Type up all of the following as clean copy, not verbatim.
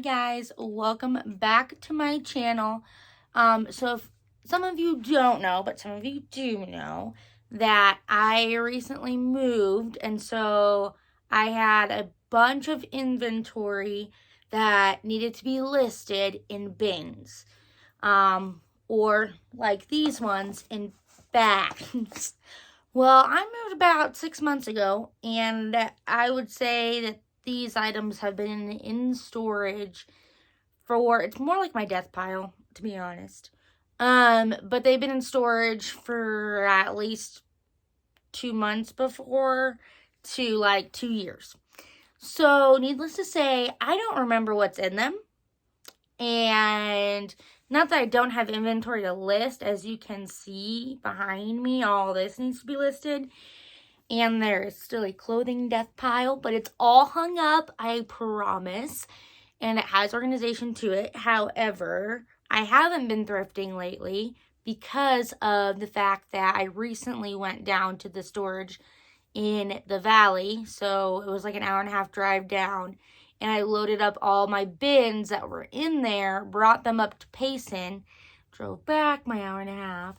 guys, welcome back to my channel. So if some of you don't know, but some of you do know that I recently moved, and so I had a bunch of inventory that needed to be listed in bins, or like these ones in bags. Well, I moved about 6 months ago, and I would say that these items have been in storage for, it's more like my death pile, to be honest. But they've been in storage for at least 2 months before to like 2 years. So, needless to say, I don't remember what's in them. And not that I don't have inventory to list, as you can see behind me, all this needs to be listed. And there's still a clothing death pile, but it's all hung up, I promise. And it has organization to it. However, I haven't been thrifting lately because of the fact that I recently went down to the storage in the valley. So it was like an hour and a half drive down. And I loaded up all my bins that were in there, brought them up to Payson, drove back my hour and a half,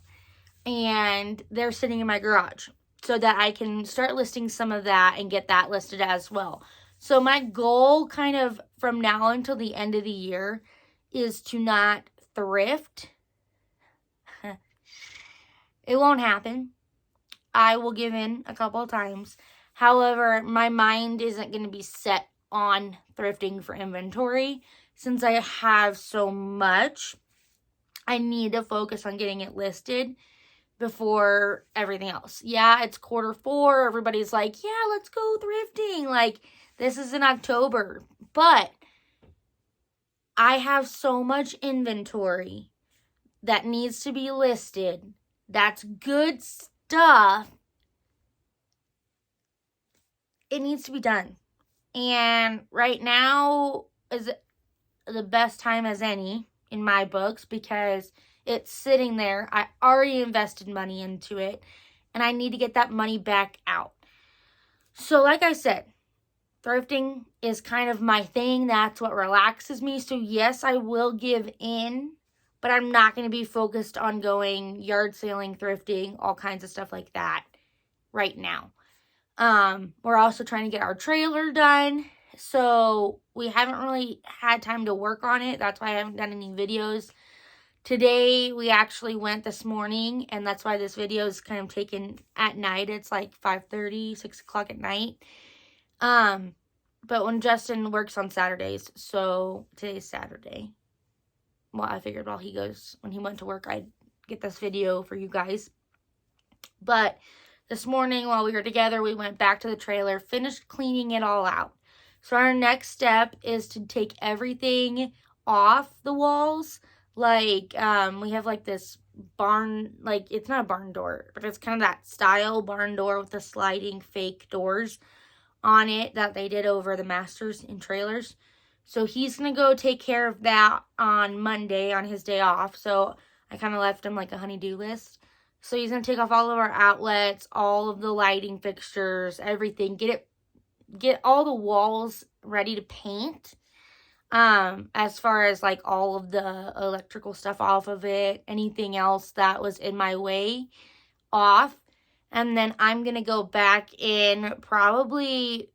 and they're sitting in my garage so that I can start listing some of that and get that listed as well. So my goal kind of from now until the end of the year is to not thrift. It won't happen. I will give in a couple of times. However, my mind isn't going to be set on thrifting for inventory. Since I have so much, I need to focus on getting it listed before everything else. Yeah, it's Q4. Everybody's like, yeah, let's go thrifting. Like, this is in October. But I have so much inventory that needs to be listed. That's good stuff. It needs to be done. And right now is the best time as any in my books because it's sitting there. I already invested money into it, and I need to get that money back out. So like I said, thrifting is kind of my thing. That's what relaxes me. So yes, I will give in, but I'm not going to be focused on going yard sailing, thrifting, all kinds of stuff like that right now. We're also trying to get our trailer done. So we haven't really had time to work on it. That's why I haven't done any videos. Today, we actually went this morning, and that's why this video is kind of taken at night. It's like 5:30, 6 o'clock at night. But when Justin works on Saturdays, so today's Saturday. Well, I figured when he went to work, I'd get this video for you guys. But this morning, while we were together, we went back to the trailer, finished cleaning it all out. So our next step is to take everything off the walls. Like, we have like this barn, like, it's not a barn door, but it's kind of that style barn door with the sliding fake doors on it that they did over the Masters in trailers. So he's going to go take care of that on Monday on his day off. So I kind of left him like a honey-do list. So he's going to take off all of our outlets, all of the lighting fixtures, everything. Get all the walls ready to paint. As far as like all of the electrical stuff off of it, anything else that was in my way off. And then I'm going to go back in probably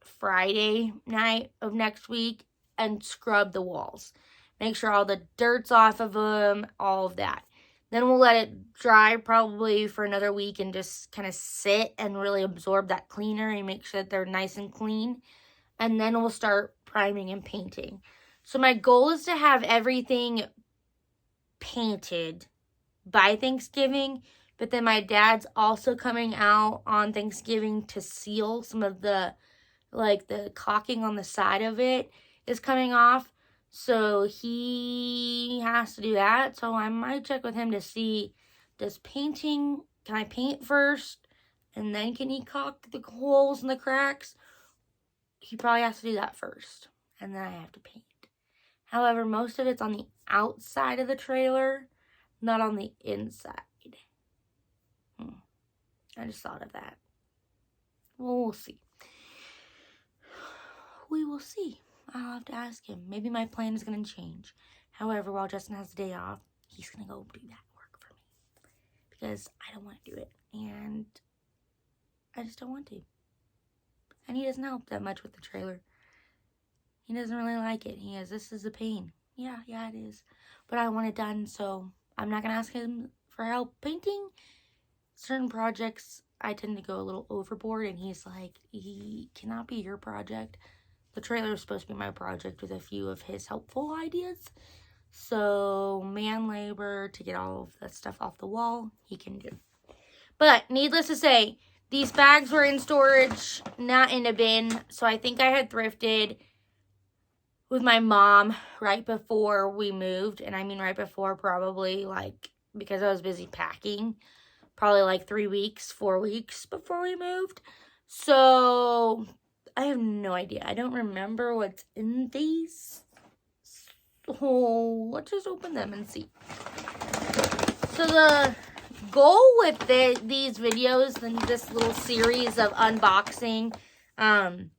Friday night of next week and scrub the walls. Make sure all the dirt's off of them, all of that. Then we'll let it dry probably for another week and just kind of sit and really absorb that cleaner and make sure that they're nice and clean. And then we'll start priming and painting. So my goal is to have everything painted by Thanksgiving. But then my dad's also coming out on Thanksgiving to seal some of the, like the caulking on the side of it is coming off. So he has to do that. So I might check with him to see, can I paint first? And then can he caulk the holes and the cracks? He probably has to do that first. And then I have to paint. However, most of it's on the outside of the trailer, not on the inside. I just thought of that. Well, we'll see. We will see. I'll have to ask him. Maybe my plan is going to change. However, while Justin has the day off, he's going to go do that work for me. Because I don't want to do it. And I just don't want to. And he doesn't help that much with the trailer. He doesn't really like it. He goes, this is a pain. Yeah, it is. But I want it done, so I'm not going to ask him for help painting. Certain projects, I tend to go a little overboard, and he's like, he cannot be your project. The trailer is supposed to be my project with a few of his helpful ideas. So, man labor to get all of that stuff off the wall, he can do. But, needless to say, these bags were in storage, not in a bin. So, I think I had thrifted with my mom right before we moved. And I mean right before, probably like, because I was busy packing, probably like 4 weeks before we moved. So I have no idea. I don't remember what's in these. So let's just open them and see. So the goal with these videos and this little series of unboxing, sorry,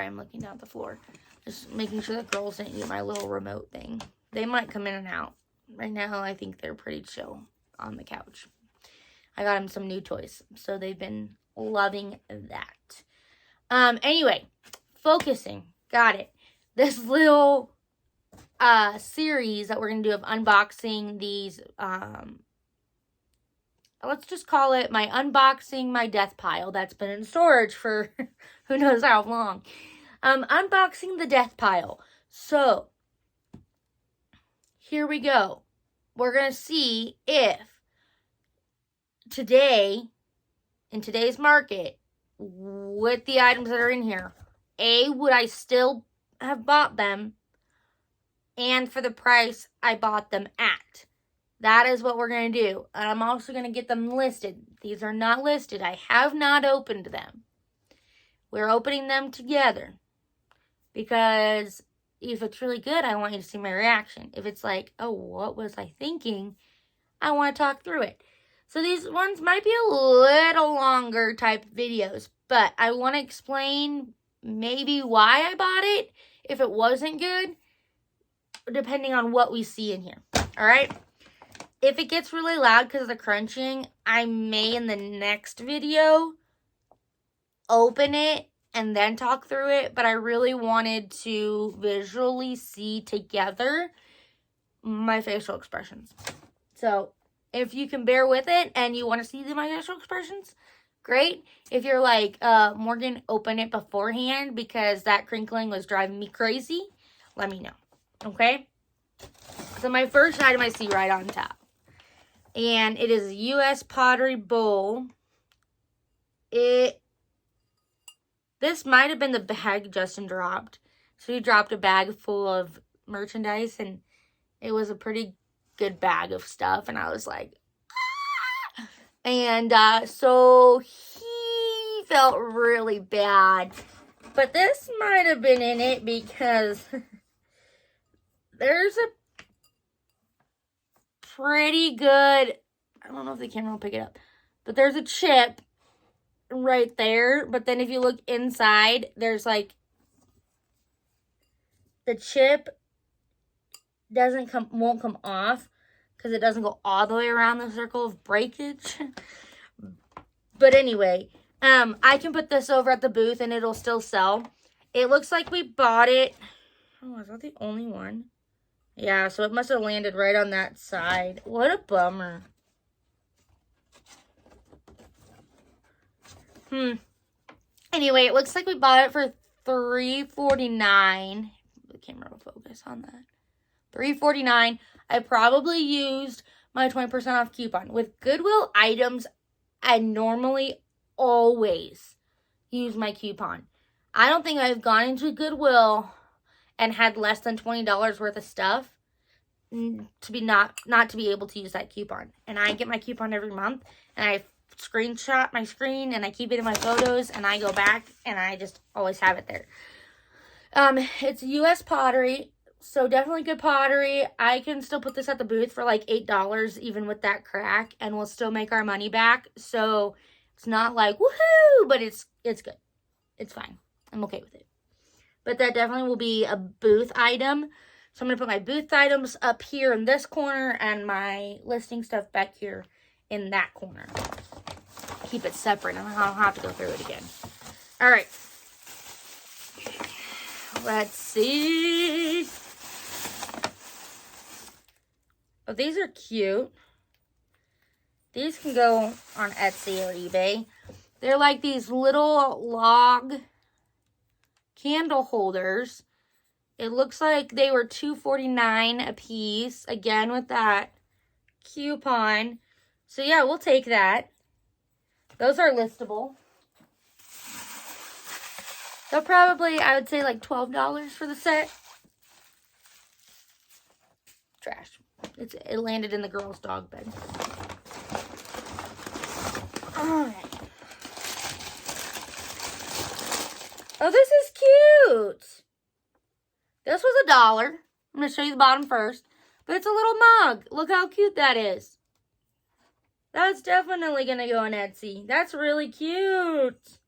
I'm looking down at the floor. Just making sure the girls didn't eat my little remote thing. They might come in and out. Right now, I think they're pretty chill on the couch. I got them some new toys, so they've been loving that. Anyway, focusing. Got it. This little series that we're going to do of unboxing these, let's just call it my unboxing my death pile that's been in storage for who knows how long. Unboxing the death pile. So, here we go. We're going to see if today, in today's market, with the items that are in here, A, would I still have bought them? And for the price I bought them at. That is what we're going to do. And I'm also going to get them listed. These are not listed. I have not opened them. We're opening them together. Because if it's really good, I want you to see my reaction. If it's like, oh, what was I thinking? I want to talk through it. So these ones might be a little longer type videos. But I want to explain maybe why I bought it. If it wasn't good. Depending on what we see in here. Alright? If it gets really loud because of the crunching, I may in the next video open it and then talk through it, but I really wanted to visually see together my facial expressions. So, if you can bear with it and you want to see my facial expressions, great. If you're like, Morgan, open it beforehand because that crinkling was driving me crazy, let me know. Okay? So, my first item I see right on top. And it is a U.S. Pottery Bowl. This might have been the bag Justin dropped. So he dropped a bag full of merchandise, and it was a pretty good bag of stuff. And I was like, ah! And so he felt really bad. But this might have been in it because there's a pretty good, I don't know if the camera will pick it up, but there's a chip right there. But then if you look inside, there's like, the chip won't come off because it doesn't go all the way around the circle of breakage. But anyway, I can put this over at the booth and it'll still sell. It looks like we bought it. Oh, is that the only one? Yeah, so it must have landed right on that side. What a bummer. Anyway, it looks like we bought it for $3.49. The camera will focus on that. $3.49. I probably used my 20% off coupon. With Goodwill items, I normally always use my coupon. I don't think I've gone into Goodwill and had less than $20 worth of stuff to be not to be able to use that coupon. And I get my coupon every month, and I screenshot my screen, and I keep it in my photos, and I go back, and I just always have it there. It's U.S. Pottery, so definitely good pottery. I can still put this at the booth for like $8, even with that crack, and we'll still make our money back. So it's not like woohoo, but it's good. It's fine. I'm okay with it. but that definitely will be a booth item. So I'm going to put my booth items up here in this corner and my listing stuff back here in that corner. Keep it separate and I don't have to go through it again. All right. Let's see. Oh, these are cute. These can go on Etsy or eBay. They're like these little log candle holders. It looks like they were $2.49 a piece. Again, with that coupon. So yeah, we'll take that. Those are listable. They're probably, I would say, like $12 for the set. Trash. It landed in the girl's dog bed. Alright. Oh, this is cute. This was $1. I'm going to show you the bottom first. But it's a little mug. Look how cute that is. That's definitely going to go on Etsy. That's really cute.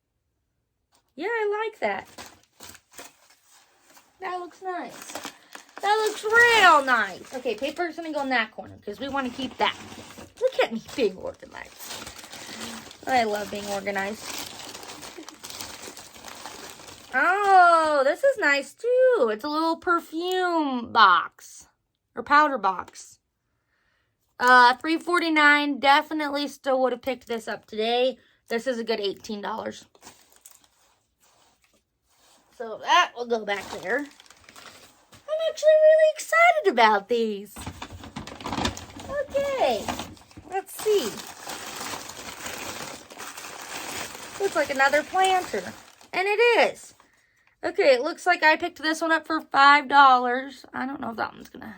Yeah, I like that. That looks nice. That looks real nice. Okay, paper's going to go in that corner because we want to keep that. Look at me being organized. I love being organized. Oh, this is nice too. It's a little perfume box or powder box. $3.49. Definitely still would have picked this up today. This is a good $18. So that will go back there. I'm actually really excited about these. Okay, let's see. Looks like another planter. And it is. Okay, it looks like I picked this one up for $5. I don't know if that one's gonna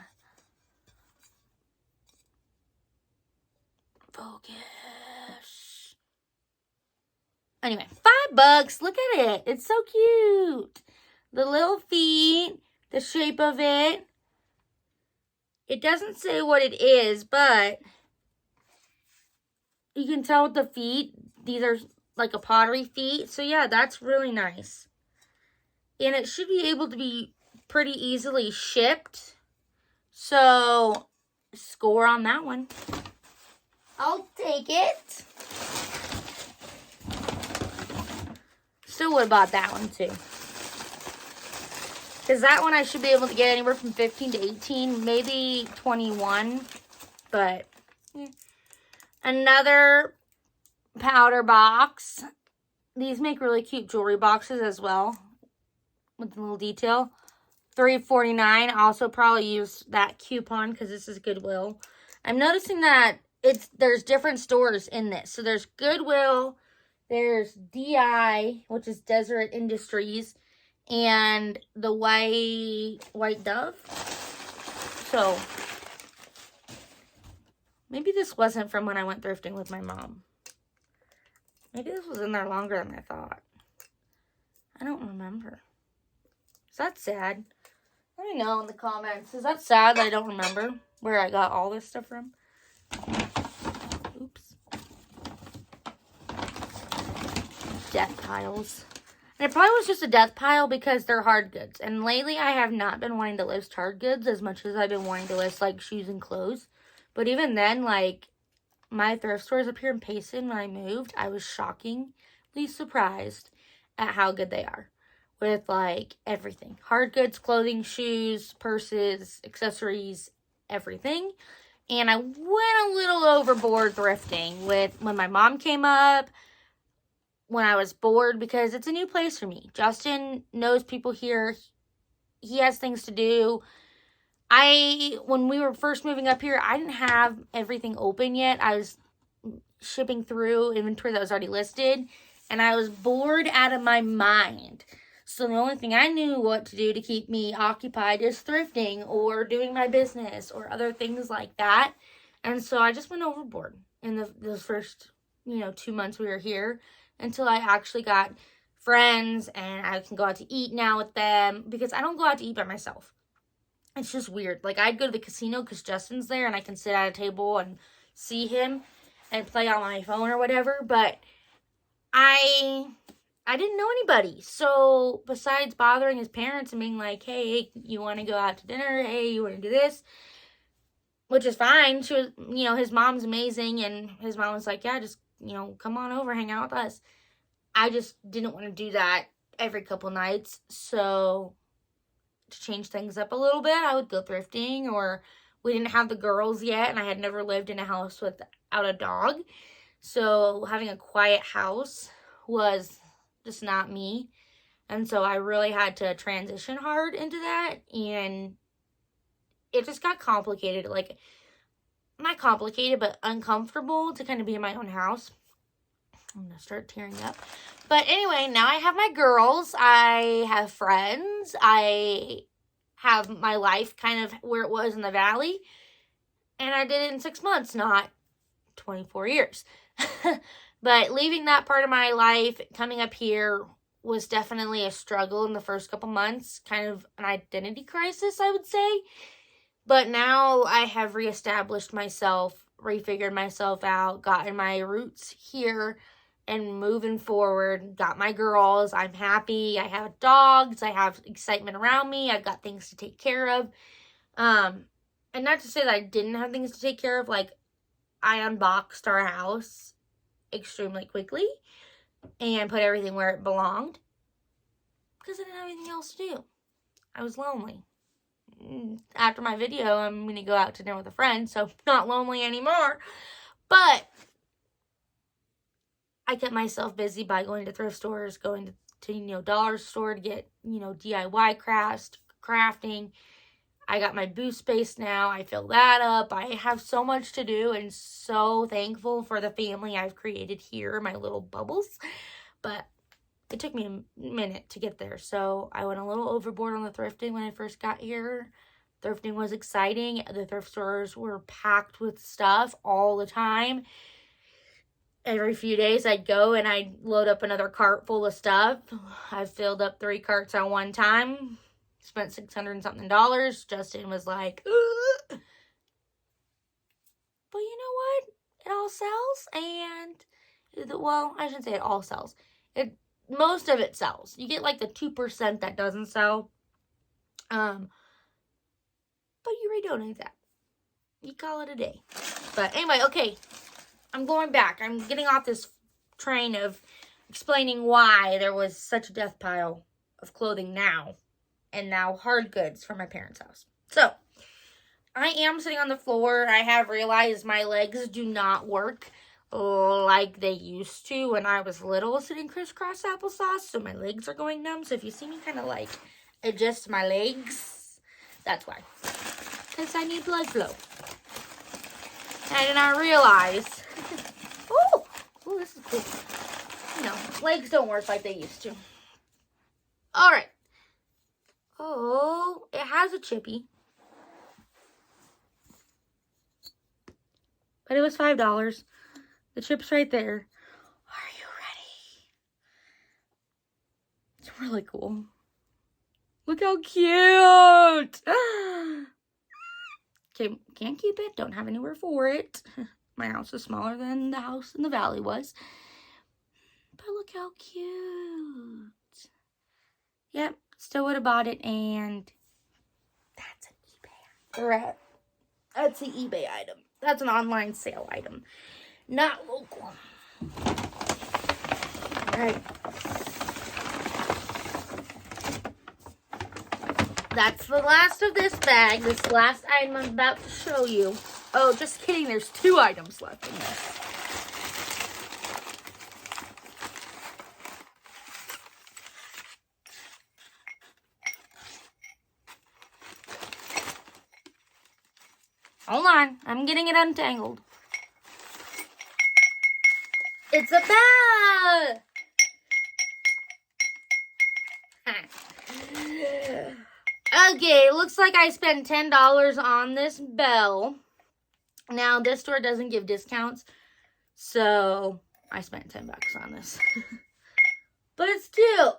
focus. Anyway, $5. Look at it. It's so cute. The little feet, the shape of it. It doesn't say what it is, but you can tell with the feet, these are like a pottery feet. So yeah, that's really nice. And it should be able to be pretty easily shipped. So, score on that one. I'll take it. Still would have bought that one too. Because that one I should be able to get anywhere from 15 to 18, maybe 21. But, another powder box. These make really cute jewelry boxes as well. With a little detail. $3.49. Also probably use that coupon because this is Goodwill. I'm noticing that there's different stores in this. So there's Goodwill, there's DI, which is Deseret Industries, and the White Dove. So maybe this wasn't from when I went thrifting with my mom. Maybe this was in there longer than I thought. I don't remember. Is that sad? Let me know in the comments. Is that sad that I don't remember where I got all this stuff from? Oops. Death piles. And it probably was just a death pile because they're hard goods. And lately I have not been wanting to list hard goods as much as I've been wanting to list like shoes and clothes. But even then, like my thrift stores up here in Payson, when I moved, I was shockingly surprised at how good they are. With, like, everything. Hard goods, clothing, shoes, purses, accessories, everything. And I went a little overboard thrifting with when my mom came up, when I was bored, because it's a new place for me. Justin knows people here. He has things to do. When we were first moving up here, I didn't have everything open yet. I was shipping through inventory that was already listed. And I was bored out of my mind. So the only thing I knew what to do to keep me occupied is thrifting or doing my business or other things like that. And so I just went overboard in those first, 2 months we were here until I actually got friends and I can go out to eat now with them because I don't go out to eat by myself. It's just weird. Like I'd go to the casino because Justin's there and I can sit at a table and see him and play on my phone or whatever. But I I didn't know anybody. So besides bothering his parents and being like, hey, you want to go out to dinner? Hey, you want to do this? Which is fine. She was, his mom's amazing. And his mom was like, yeah, just, come on over, hang out with us. I just didn't want to do that every couple nights. So to change things up a little bit, I would go thrifting, or we didn't have the girls yet. And I had never lived in a house without a dog. So having a quiet house was just not me. And so I really had to transition hard into that. And it just got complicated. Like, not complicated, but uncomfortable to kind of be in my own house. I'm going to start tearing up. But anyway, now I have my girls. I have friends. I have my life kind of where it was in the valley. And I did it in 6 months, not 24 years. But leaving that part of my life, coming up here, was definitely a struggle in the first couple months. Kind of an identity crisis, I would say. But now I have reestablished myself, refigured myself out, gotten my roots here, and moving forward. Got my girls. I'm happy. I have dogs. I have excitement around me. I've got things to take care of. And not to say that I didn't have things to take care of. Like, I unboxed our house extremely quickly and put everything where it belonged because I didn't have anything else to do. I was lonely. After my video, I'm going to go out to dinner with a friend, so not lonely anymore. But I kept myself busy by going to thrift stores, going to dollar store to get, DIY crafting. I got my booth space now. I fill that up. I have so much to do and so thankful for the family I've created here, my little bubbles. But it took me a minute to get there. So I went a little overboard on the thrifting when I first got here. Thrifting was exciting. The thrift stores were packed with stuff all the time. Every few days I'd go and I'd load up another cart full of stuff. I filled up 3 carts at one time. Spent $600 and something. Justin was like, ugh. But you know what? It all sells, and, well, I shouldn't say it all sells. Most of it sells. You get like the 2% that doesn't sell. But you redonate that. You call it a day. But anyway, okay. I'm going back. I'm getting off this train of explaining why there was such a death pile of clothing now. And now hard goods from my parents' house. So, I am sitting on the floor. I have realized my legs do not work like they used to when I was little, sitting crisscross applesauce. So my legs are going numb. So if you see me kind of like adjust my legs, that's why. Because I need blood flow. And I did not realize. Ooh, this is cool. Legs don't work like they used to. All right. Oh, it has a chippy. But it was $5. The chip's right there. Are you ready? It's really cool. Look how cute. Okay, can't keep it. Don't have anywhere for it. My house is smaller than the house in the valley was. But look how cute. Yep, still would have bought it, and that's an eBay. Right. That's an eBay item. That's an online sale item. Not local. Alright. That's the last of this bag. This last item I'm about to show you. Oh, just kidding. There's 2 items left in this. Hold on. I'm getting it untangled. It's a bell! Okay, it looks like I spent $10 on this bell. Now, this store doesn't give discounts, so I spent $10 on this. But it's cute.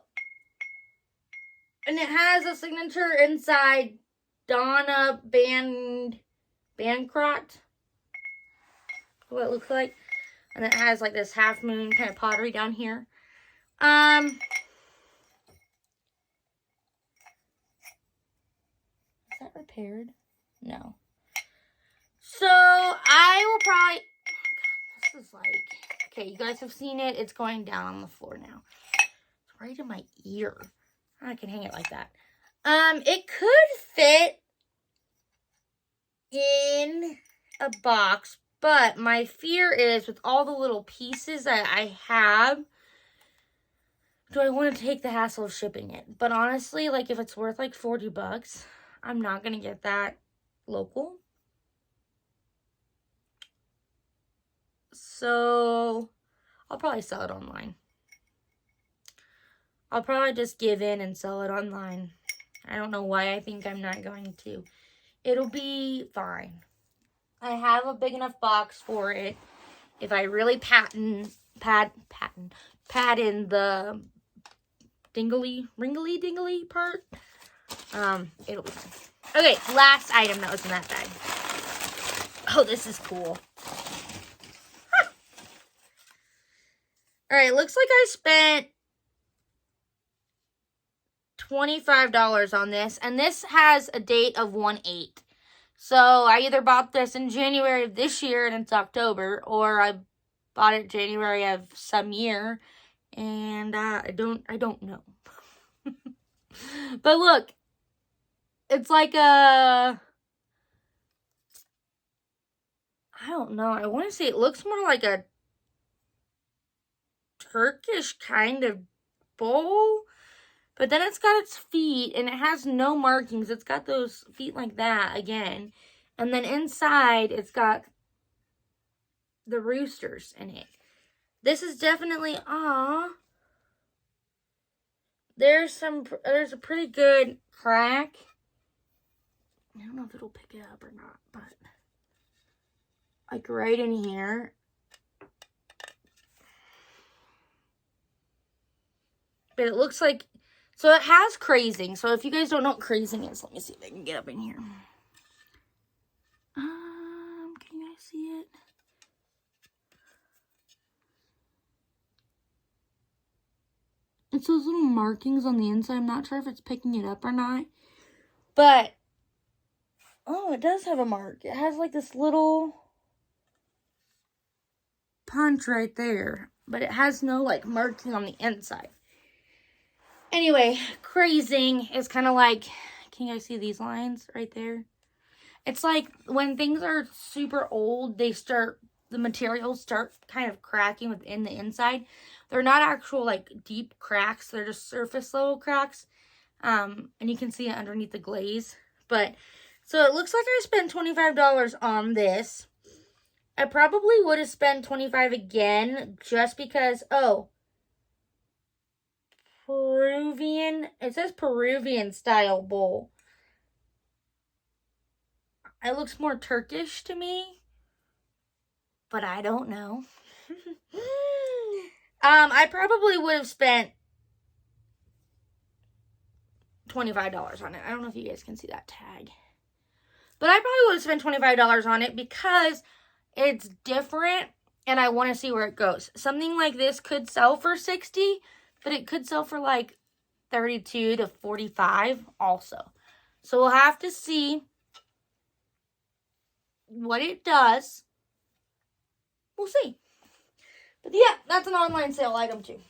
And it has a signature inside Donna Bancroft. What it looks like. And it has like this half moon kind of pottery down here. Is that repaired? No. So, I will probably... This is like... Okay, you guys have seen it. It's going down on the floor now. It's right in my ear. I can hang it like that. It could fit in a box, but my fear is with all the little pieces that I have, do I want to take the hassle of shipping it? But honestly, like if it's worth like $40, I'm not going to get that local. So I'll probably sell it online. I'll probably just give in and sell it online. I don't know why I think I'm not going to. It'll be fine. I have a big enough box for it. If I really pad in the ringly dingly part, it'll be fine. Okay, last item that was in that bag. Oh, this is cool. Huh. All right, looks like I spent $25 on this, and this has a date of 1/8. So I either bought this in January of this year and it's October, or I bought it January of some year, and I don't know. But look, it's like I don't know. I want to say it looks more like a Turkish kind of bowl. But then it's got its feet, and it has no markings. It's got those feet like that again. And then inside, it's got the roosters in it. This is definitely, there's a pretty good crack. I don't know if it'll pick it up or not, but like right in here. But it looks like, so it has crazing. So if you guys don't know what crazing is, let me see if I can get up in here. Can you guys see it? It's those little markings on the inside. I'm not sure if it's picking it up or not. But, oh, it does have a mark. It has like this little punch right there. But it has no like marking on the inside. Anyway, crazing is kind of like, can you guys see these lines right there? It's like when things are super old, the materials start kind of cracking within the inside. They're not actual like deep cracks. They're just surface level cracks. And you can see it underneath the glaze. But, so it looks like I spent $25 on this. I probably would have spent $25 again just because, it says Peruvian style bowl. It looks more Turkish to me, but I don't know. I probably would have spent $25 on it. I don't know if you guys can see that tag, but I probably would have spent $25 on it because it's different and I want to see where it goes. Something like this could sell for $60, but it could sell for like $32 to $45 also. So we'll have to see what it does. We'll see. But yeah, that's an online sale item too.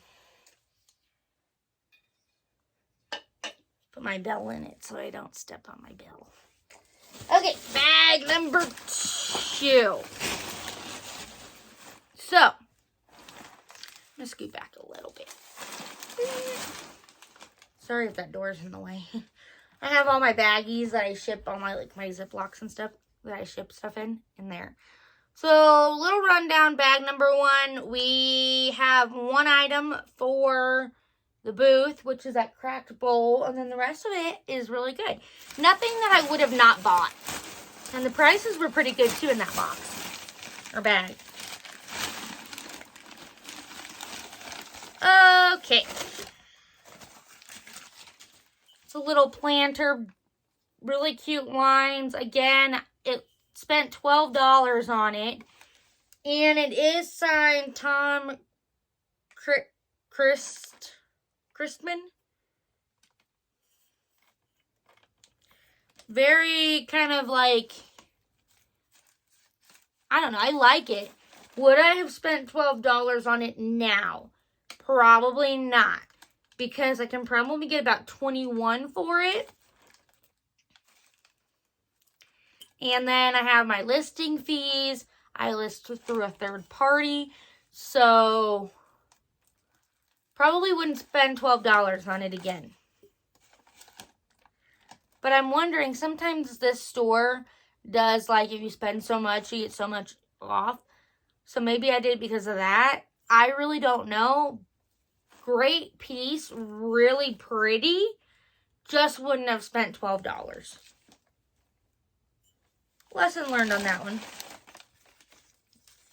Put my bell in it so I don't step on my bell. Okay, bag number 2. So, I'm going to scoot back a little bit. Sorry if that door's in the way. I have all my baggies that I ship, all my my Ziplocs and stuff that I ship stuff in there. So, little rundown, bag number 1. We have one item for the booth, which is that cracked bowl, and then the rest of it is really good. Nothing that I would have not bought. And the prices were pretty good too in that box or bag. Okay. It's a little planter, really cute lines. Again, it spent $12 on it. And it is signed Tom Christman. Very kind of like, I don't know, I like it. Would I have spent $12 on it now? Probably not. Because I can probably get about $21 for it. And then I have my listing fees. I list through a third party. So, probably wouldn't spend $12 on it again. But I'm wondering, sometimes this store does, like, if you spend so much, you get so much off. So maybe I did because of that. I really don't know. Great piece, really pretty. Just wouldn't have spent $12. Lesson learned on that one.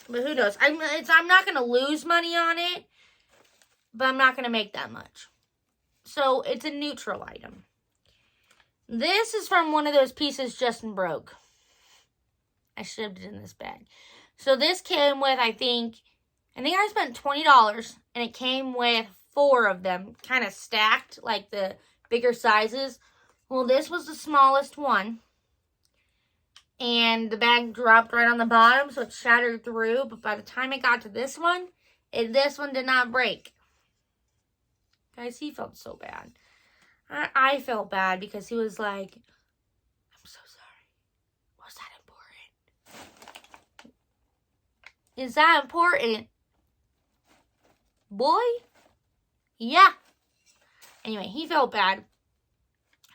But who knows? I'm not going to lose money on it, but I'm not going to make that much. So it's a neutral item. This is from one of those pieces Justin broke. I shoved it in this bag. So this came with, I think I spent $20, and it came with 4 of them, kind of stacked, like the bigger sizes. Well, this was the smallest one. And the bag dropped right on the bottom, so it shattered through. But by the time it got to this one did not break. Guys, he felt so bad. I felt bad because he was like, I'm so sorry. Was that important? Is that important? Boy? Yeah. Anyway, he felt bad.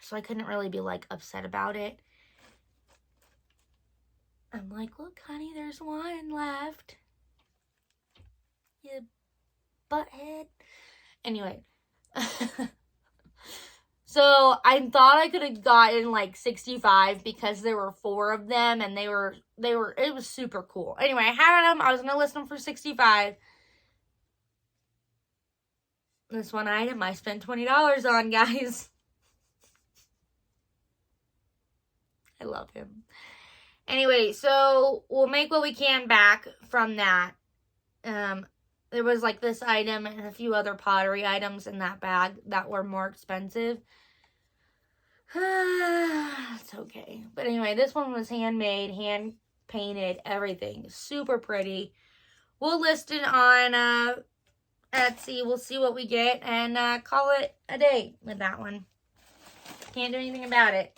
So I couldn't really be like upset about it. I'm like, look, honey, there's one left. You butthead. Anyway. So I thought I could have gotten like 65 because there were 4 of them and it was super cool. Anyway, I had them. I was going to list them for 65. This one item I spent $20 on, guys. I love him. Anyway, so we'll make what we can back from that. There was like this item and a few other pottery items in that bag that were more expensive. It's okay. But anyway, this one was handmade, hand painted, everything. Super pretty. We'll list it on Etsy. We'll see what we get and call it a day with that one. Can't do anything about it.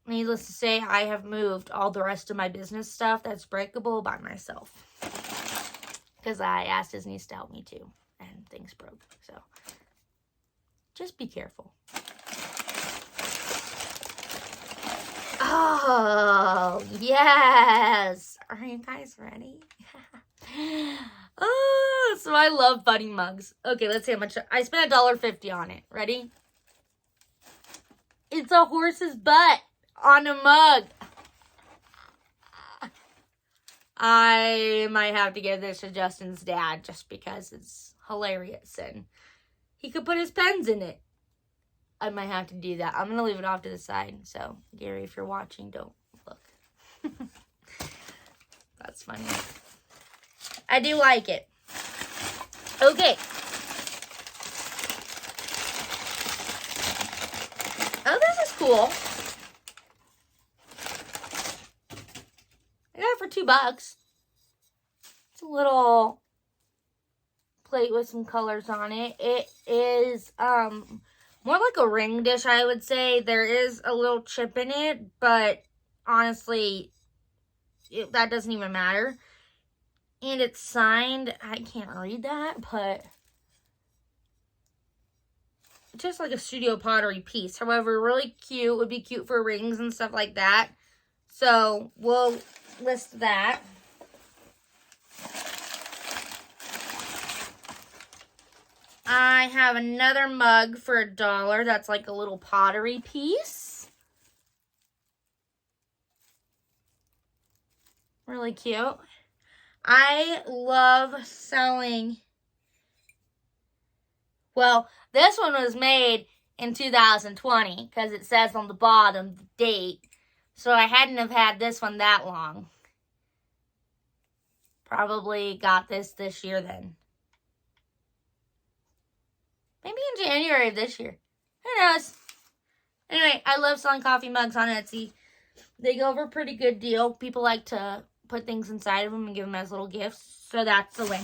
Needless to say, I have moved all the rest of my business stuff that's breakable by myself. Because I asked his niece to help me too. And things broke. So, just be careful. Oh, yes. Are you guys ready? Oh, so I love funny mugs. Okay, let's see how much. I spent $1.50 on it. Ready? It's a horse's butt on a mug. I might have to give this to Justin's dad just because it's hilarious and he could put his pens in it. I might have to do that. I'm going to leave it off to the side. So, Gary, if you're watching, don't look. That's funny. I do like it. Okay. Oh, this is cool. I got it for $2. It's a little plate with some colors on it. It is more like a ring dish, I would say. There is a little chip in it, but honestly, that doesn't even matter. And it's signed. I can't read that, but just like a studio pottery piece. However, really cute. Would be cute for rings and stuff like that. So, we'll list that. I have another mug for $1. That's like a little pottery piece. Really cute. I love selling. Well, this one was made in 2020 because it says on the bottom the date. So I hadn't have had this one that long. Probably got this year then. January of this year. Who knows? Anyway, I love selling coffee mugs on Etsy. They go for a pretty good deal. People like to put things inside of them and give them as little gifts. So that's the win.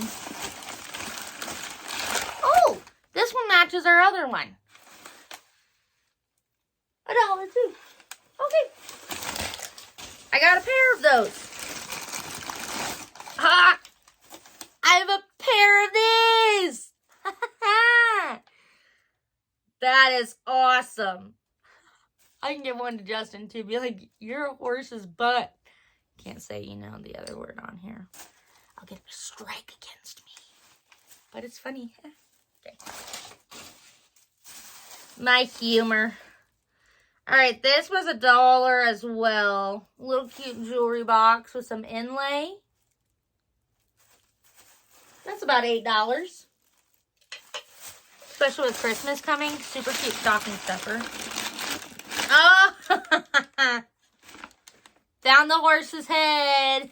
Oh, this one matches our other one. $1 too. Okay. I got a pair of those. Ha! I have a pair of these. That is awesome. I can give one to Justin too. Be like, you're a horse's butt. Can't say, the other word on here. I'll get a strike against me. But it's funny. Okay. My humor. Alright, this was $1 as well. Little cute jewelry box with some inlay. That's about $8. Especially with Christmas coming. Super cute stocking stuffer. Oh! Down the horse's head.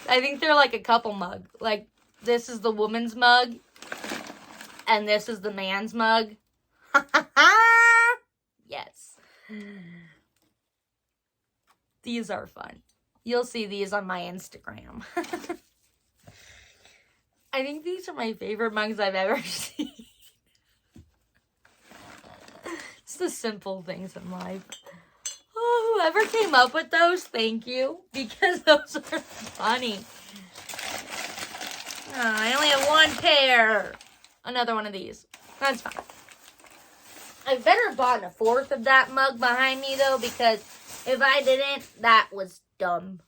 I think they're like a couple mug. Like, this is the woman's mug. And this is the man's mug. Yes. These are fun. You'll see these on my Instagram. I think these are my favorite mugs I've ever seen. It's the simple things in life. Oh, whoever came up with those, thank you. Because those are funny. Oh, I only have one pair. Another one of these. That's fine. I better have bought a fourth of that mug behind me, though, because if I didn't, that was dumb.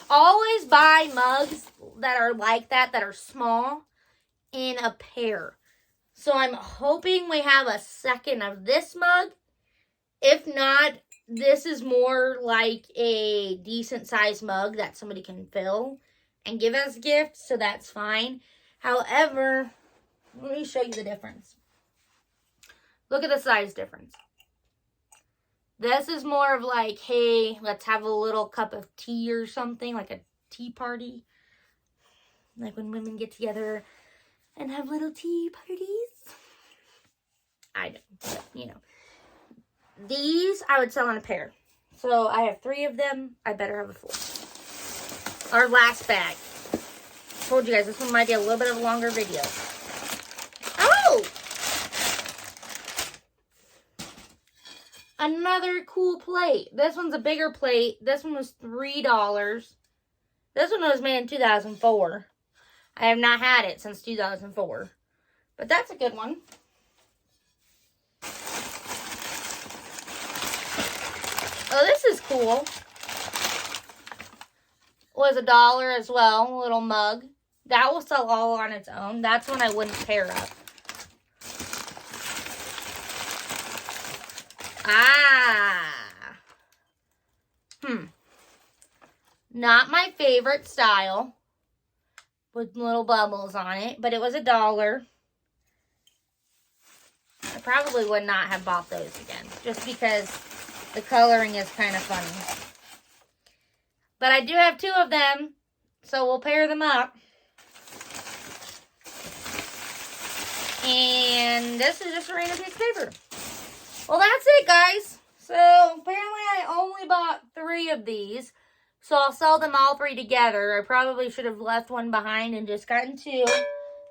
Always buy mugs that are like that are small, in a pair. So I'm hoping we have a second of this mug. If not, this is more like a decent sized mug that somebody can fill and give as gifts, so that's fine. However, let me show you the difference. Look at the size difference. This is more of like, hey, let's have a little cup of tea or something, like a tea party. Like when women get together and have little tea parties. I don't, These I would sell in a pair. So I have 3 of them. I better have a 4. Our last bag. Told you guys this one might be a little bit of a longer video. Oh! Another cool plate. This one's a bigger plate. This one was $3. This one was made in 2004. I have not had it since 2004. But that's a good one. Oh, this is cool. Was $1 as well. A little mug. That will sell all on its own. That's one I wouldn't pair up. Not my favorite style. With little bubbles on it. But it was $1. I probably would not have bought those again. Just because the coloring is kind of funny. But I do have 2 of them. So we'll pair them up. And this is just a random piece of paper. Well, that's it, guys. So apparently I only bought 3 of these. So I'll sell them all 3 together. I probably should have left one behind and just gotten 2.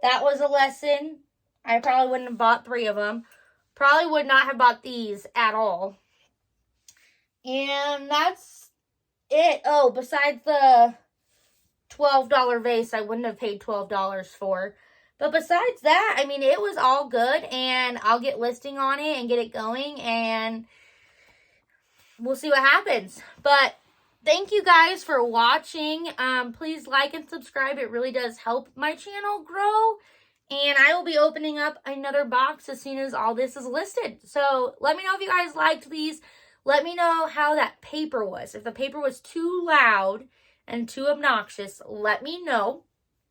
That was a lesson. I probably wouldn't have bought 3 of them. Probably would not have bought these at all. And that's it. Oh, besides the $12 vase I wouldn't have paid $12 for. But besides that, I mean, it was all good. And I'll get listing on it and get it going. And we'll see what happens. But thank you guys for watching. Please like and subscribe. It really does help my channel grow. And I will be opening up another box as soon as all this is listed. So let me know if you guys liked these. Let me know how that paper was. If the paper was too loud and too obnoxious, let me know.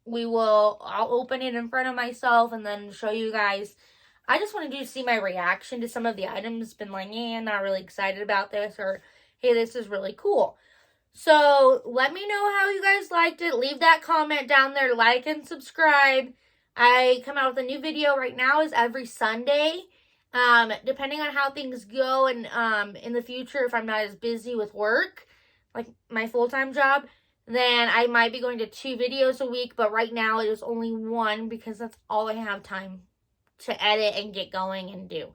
I'll open it in front of myself and then show you guys. I just wanted you to see my reaction to some of the items. Been like, not really excited about this, or hey, this is really cool. So let me know how you guys liked it. Leave that comment down there. Like and subscribe. I come out with a new video right now is every Sunday. Depending on how things go and in the future, if I'm not as busy with work, like my full-time job, then I might be going to 2 videos a week, but right now it is only 1 because that's all I have time to edit and get going and do.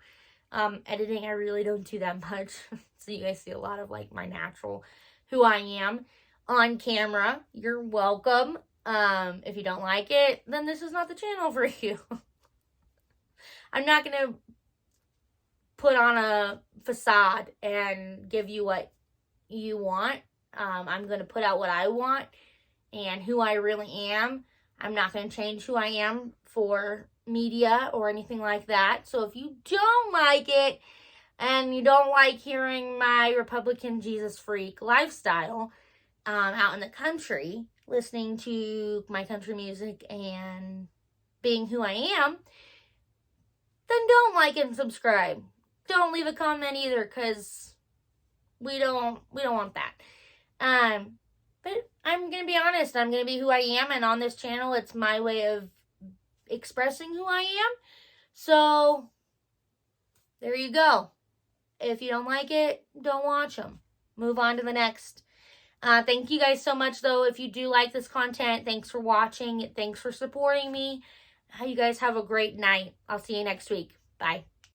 Editing, I really don't do that much. So you guys see a lot of like my natural, who I am on camera. You're welcome. If you don't like it, then this is not the channel for you. I'm not going to put on a facade and give you what you want. I'm going to put out what I want and who I really am. I'm not going to change who I am for media or anything like that. So if you don't like it and you don't like hearing my Republican Jesus freak lifestyle out in the country, listening to my country music and being who I am, then don't like and subscribe. Don't leave a comment either, because we don't want that. But I'm going to be honest. I'm going to be who I am. And on this channel, it's my way of expressing who I am. So, there you go. If you don't like it, don't watch them. Move on to the next. Thank you guys so much, though. If you do like this content, thanks for watching. Thanks for supporting me. You guys have a great night. I'll see you next week. Bye.